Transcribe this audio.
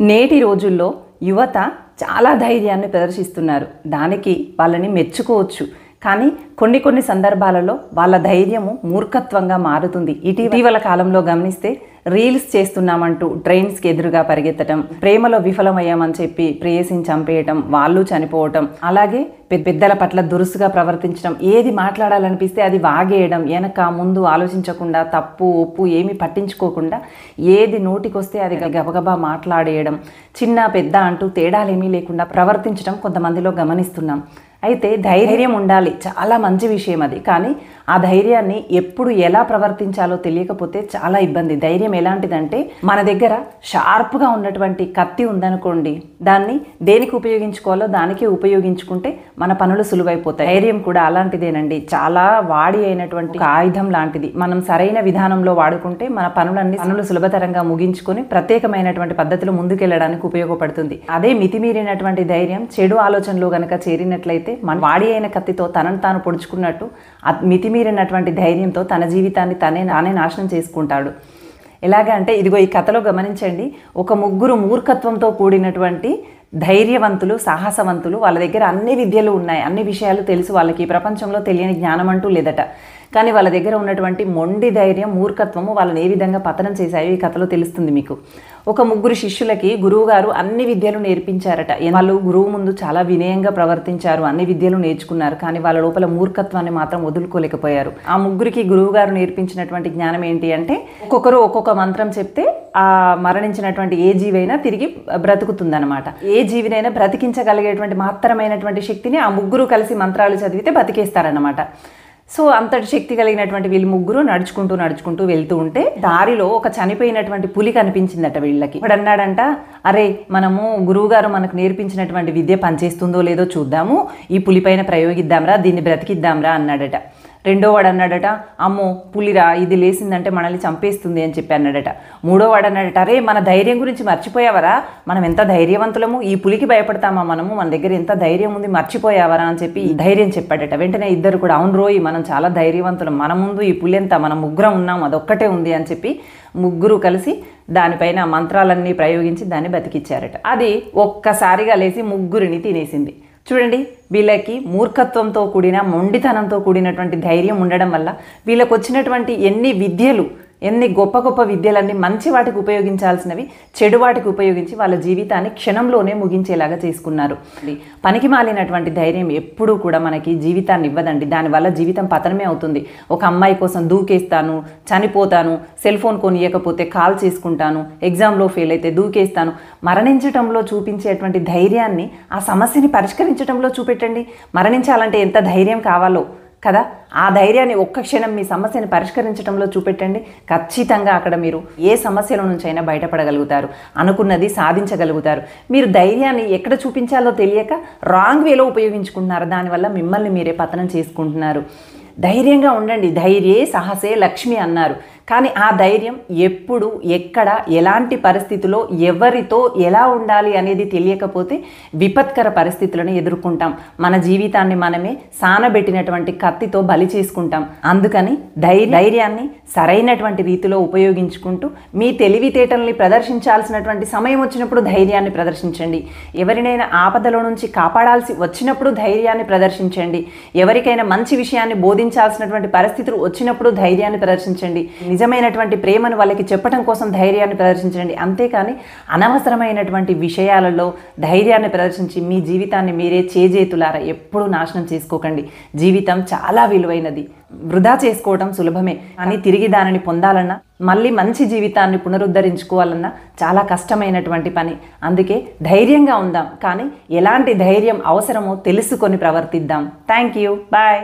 నేటి రోజుల్లో యువత చాలా ధైర్యాన్ని ప్రదర్శిస్తున్నారు. దానికి వాళ్ళని మెచ్చుకోవచ్చు. కానీ కొన్ని సందర్భాలలో వాళ్ళ ధైర్యము మూర్ఖత్వంగా మారుతుంది. ఇటీవల కాలంలో గమనిస్తే రీల్స్ చేస్తున్నామంటూ ట్రైన్స్కి ఎదురుగా పరిగెత్తడం, ప్రేమలో విఫలమయ్యామని చెప్పి ప్రేయసిని చంపేయటం, వాళ్ళు చనిపోవటం, అలాగే పెద్దల పట్ల దురుసుగా ప్రవర్తించడం, ఏది మాట్లాడాలనిపిస్తే అది వాగేయడం, వెనక ముందు ఆలోచించకుండా తప్పు ఒప్పు ఏమీ పట్టించుకోకుండా ఏది నోటికొస్తే అది గబగబా మాట్లాడేయడం, చిన్న పెద్ద అంటూ తేడాలేమీ లేకుండా ప్రవర్తించడం కొంతమందిలో గమనిస్తున్నాం. అయితే ధైర్యం ఉండాలి, చాలా మంచి విషయం అది. కానీ ఆ ధైర్యాన్ని ఎప్పుడు ఎలా ప్రవర్తించాలో తెలియకపోతే చాలా ఇబ్బంది. ధైర్యం ఎలాంటిదంటే, మన దగ్గర షార్ప్గా ఉన్నటువంటి కత్తి ఉందనుకోండి, దాన్ని దేనికి ఉపయోగించుకోవాలో దానికి ఉపయోగించుకుంటే మన పనులు సులువైపోతాయి. ధైర్యం కూడా అలాంటిదేనండి. చాలా వాడి అయినటువంటి ఆయుధం లాంటిది. మనం సరైన విధానంలో వాడుకుంటే మన పనులు సులభతరంగా ముగించుకొని ప్రత్యేకమైనటువంటి పద్ధతిలో ముందుకెళ్ళడానికి ఉపయోగపడుతుంది. అదే మితిమీరినటువంటి ధైర్యం చెడు ఆలోచనలో గనక చేరినట్లయితే మన వాడి అయిన కత్తితో తనను తాను పొడుచుకున్నట్టు మితిమీరినటువంటి ధైర్యంతో తన జీవితాన్ని తానే నాశనం చేసుకుంటాడు. ఎలాగంటే ఇదిగో ఈ కథలో గమనించండి, ఒక ముగ్గురు మూర్ఖత్వంతో కూడినటువంటి ధైర్యవంతులు, సాహసవంతులు. వాళ్ళ దగ్గర అన్ని విద్యలు ఉన్నాయి, అన్ని విషయాలు తెలుసు, వాళ్ళకి ఈ ప్రపంచంలో తెలియని జ్ఞానం అంటూ లేదట. కానీ వాళ్ళ దగ్గర ఉన్నటువంటి మొండి ధైర్యం, మూర్ఖత్వము వాళ్ళని ఏ విధంగా పతనం చేశాయో ఈ కథలో తెలుస్తుంది మీకు. ఒక ముగ్గురు శిష్యులకి గురువుగారు అన్ని విద్యలు నేర్పించారట. వాళ్ళు గురువు ముందు చాలా వినయంగా ప్రవర్తించారు, అన్ని విద్యలు నేర్చుకున్నారు. కానీ వాళ్ళ లోపల మూర్ఖత్వాన్ని మాత్రం వదులుకోలేకపోయారు. ఆ ముగ్గురికి గురువుగారు నేర్పించినటువంటి జ్ఞానం ఏంటి అంటే, ఒక్కొక్కరు ఒక్కొక్క మంత్రం చెప్తే ఆ మరణించినటువంటి ఏ జీవైనా తిరిగి బ్రతుకుతుందన్నమాట. ఏ జీవినైనా బ్రతికించగలిగేటువంటి మాత్రమైనటువంటి శక్తిని ఆ ముగ్గురు కలిసి మంత్రాలు చదివితే బతికేస్తారన్నమాట. సో అంతటి శక్తి కలిగినటువంటి వీళ్ళు ముగ్గురు నడుచుకుంటూ వెళ్తూ ఉంటే దారిలో ఒక చనిపోయినటువంటి పులి కనిపించిందట వీళ్ళకి. ఇప్పుడు అన్నాడంట, అరే మనము గురువుగారు మనకు నేర్పించినటువంటి విద్య పనిచేస్తుందో లేదో చూద్దాము, ఈ పులిపైన ప్రయోగిద్దాంరా, దీన్ని బ్రతికిద్దాంరా అన్నాడట. రెండోవాడు అన్నాడట, అమ్మో పులిరా, ఇది లేసిందంటే మనల్ని చంపేస్తుంది అని చెప్పి అన్నాడట. మూడోవాడు అన్నాడట, అరే మన ధైర్యం గురించి మర్చిపోయావరా, మనం ఎంత ధైర్యవంతులము, ఈ పులికి భయపడతామా మనము, మన దగ్గర ఎంత ధైర్యం ఉంది, మర్చిపోయావరా అని చెప్పి ధైర్యం చెప్పాడట. వెంటనే ఇద్దరు కూడా, అవును రోయి మనం చాలా ధైర్యవంతులం, మన ముందు ఈ పులి ఎంత, మనం ముగ్గురం ఉన్నాం, అదొక్కటే ఉంది అని చెప్పి ముగ్గురు కలిసి దానిపైన మంత్రాలన్నీ ప్రయోగించి దాన్ని బతికిచ్చారట. అది ఒక్కసారిగా లేచి ముగ్గురిని తినేసింది. చూడండి, వీళ్ళకి మూర్ఖత్వంతో కూడిన మొండితనంతో కూడినటువంటి ధైర్యం ఉండడం వల్ల వీళ్ళకు వచ్చినటువంటి ఎన్ని విద్యలు, ఎన్ని గొప్ప విద్యలన్నీ మంచి వాటికి ఉపయోగించాల్సినవి చెడు వాటికి ఉపయోగించి వాళ్ళ జీవితాన్ని క్షణంలోనే ముగించేలాగా చేసుకున్నారు. పనికి మాలినటువంటి ధైర్యం ఎప్పుడూ కూడా మనకి జీవితాన్ని ఇవ్వదండి. దానివల్ల జీవితం పతనమే అవుతుంది. ఒక అమ్మాయి కోసం దూకేస్తాను, చనిపోతాను, సెల్ ఫోన్ కొనియకపోతే కాల్ చేసుకుంటాను, ఎగ్జామ్లో ఫెయిల్ అయితే దూకేస్తాను, మరణించటంలో చూపించేటువంటి ధైర్యాన్ని ఆ సమస్యని పరిష్కరించడంలో చూపెట్టండి. మరణించాలంటే ఎంత ధైర్యం కావాలో కదా, ఆ ధైర్యాన్ని ఒక్క క్షణం మీ సమస్యని పరిష్కరించడంలో చూపెట్టండి. ఖచ్చితంగా అక్కడ మీరు ఏ సమస్యల నుంచైనా బయటపడగలుగుతారు, అనుకున్నది సాధించగలుగుతారు. మీరు ధైర్యాన్ని ఎక్కడ చూపించాలో తెలియక రాంగ్ వేలో ఉపయోగించుకుంటున్నారు. దానివల్ల మిమ్మల్ని మీరే పతనం చేసుకుంటున్నారు. ధైర్యంగా ఉండండి. ధైర్యే సాహసే లక్ష్మి అన్నారు. కానీ ఆ ధైర్యం ఎప్పుడు, ఎక్కడ, ఎలాంటి పరిస్థితిలో, ఎవరితో ఎలా ఉండాలి అనేది తెలియకపోతే విపత్కర పరిస్థితులను ఎదుర్కొంటాం. మన జీవితాన్ని మనమే సానబెట్టినటువంటి కత్తితో బలి చేసుకుంటాం. అందుకని ధైర్యాన్ని సరైనటువంటి రీతిలో ఉపయోగించుకుంటూ మీ తెలివితేటల్ని ప్రదర్శించాల్సినటువంటి సమయం వచ్చినప్పుడు ధైర్యాన్ని ప్రదర్శించండి. ఎవరినైనా ఆపదలో నుంచి కాపాడాల్సి వచ్చినప్పుడు ధైర్యాన్ని ప్రదర్శించండి. ఎవరికైనా మంచి విషయాన్ని బోధించాల్సినటువంటి పరిస్థితులు వచ్చినప్పుడు ధైర్యాన్ని ప్రదర్శించండి. నిజమైనటువంటి ప్రేమను వాళ్ళకి చెప్పడం కోసం ధైర్యాన్ని ప్రదర్శించండి. అంతేకాని అనవసరమైనటువంటి విషయాలలో ధైర్యాన్ని ప్రదర్శించి మీ జీవితాన్ని మీరే చేజేతులారా ఎప్పుడూ నాశనం చేసుకోకండి. జీవితం చాలా విలువైనది. వృధా చేసుకోవడం సులభమే, కానీ తిరిగి దానిని పొందాలన్నా, మళ్ళీ మంచి జీవితాన్ని పునరుద్ధరించుకోవాలన్నా చాలా కష్టమైనటువంటి పని. అందుకే ధైర్యంగా ఉందాం, కానీ ఎలాంటి ధైర్యం అవసరమో తెలుసుకొని ప్రవర్తిద్దాం. Thank you, bye.